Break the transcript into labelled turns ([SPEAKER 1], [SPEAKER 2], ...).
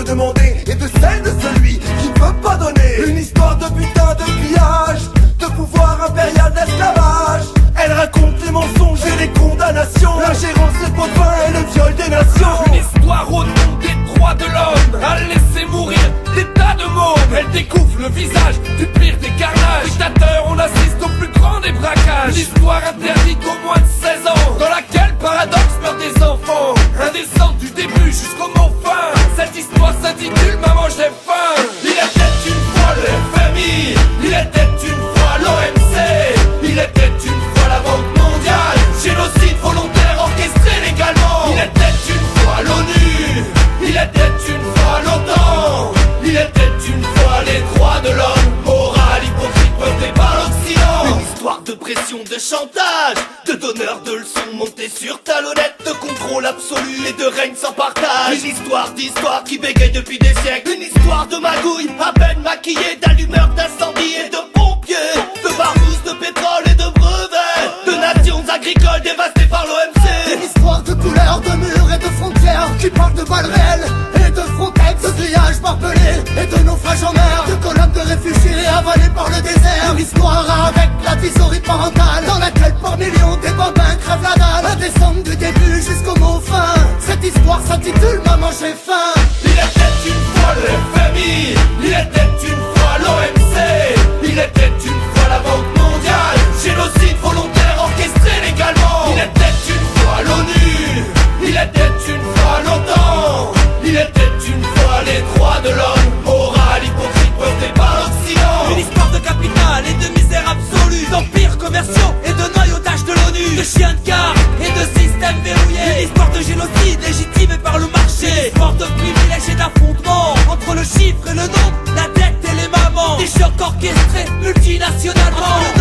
[SPEAKER 1] demander et de celle de celui qui ne veut pas donner. Une histoire de putain de pillage, de pouvoir impérial, d'esclavage. Elle raconte les mensonges et les condamnations, l'ingérence, les pots de vin et le viol des nations.
[SPEAKER 2] Une histoire au nom des droits de l'homme, à laisser mourir des tas de mômes. Elle découvre le visage du pire des carnages. Dictateur, on assiste au plus grand des braquages. Une histoire interdite aux moins de 16 ans, dans laquelle paradoxe meurt des enfants. Indécente du début jusqu'au mot fin. Cette histoire s'intitule Maman j'ai faim. Il était une fois le FMI, il était une fois l'OMC, il était une fois la Banque mondiale. Génocide volontaire orchestré légalement. Il était une fois l'ONU, il était une fois l'OTAN, il était une fois les droits de l'homme. Moral hypocrite peuplé par l'Occident.
[SPEAKER 3] Une histoire de pression, de chantage, de donneurs de leçons montés sur talonnette, de contrôle absolu et de règne sans partage. Une histoire d'histoire qui bégaye depuis des siècles. Une histoire de magouille à peine maquillée, d'allumeurs d'incendie et de pompiers, de barbouzes, de pétrole et de brevets, de nations agricoles dévastées par l'OMC.
[SPEAKER 4] Une histoire de couleurs, de murs et de frontières, qui parle de balles réelles et de Frontex, de grillages barbelés et de naufrages en mer, de colonnes de réfugiés avalés par le désert. Une histoire avec la visorie parentale, dans laquelle par millions des bambins crèvent la dalle. Indécente du début jusqu'au mot fin. Cette histoire s'intitule Maman j'ai faim.
[SPEAKER 2] Il était une fois le FMI, il était une fois l'OMC, il était une fois la Banque mondiale. Génocide volontaire orchestré légalement. Il était une fois l'ONU, il était une fois l'OTAN, il était une fois les droits de l'homme. Moral hypocrite peuplé par l'Occident.
[SPEAKER 5] Une histoire de capital et de misère absolue, d'empires commerciaux et de noyautage de l'ONU, de chiens de garde et de systèmes verrouillés. Une histoire de génocide légitimé par le marché. Une histoire de privilèges et d'affrontements entre le chiffre et le nombre, la dette et les mamans. Des chocs orchestrés multinationalement.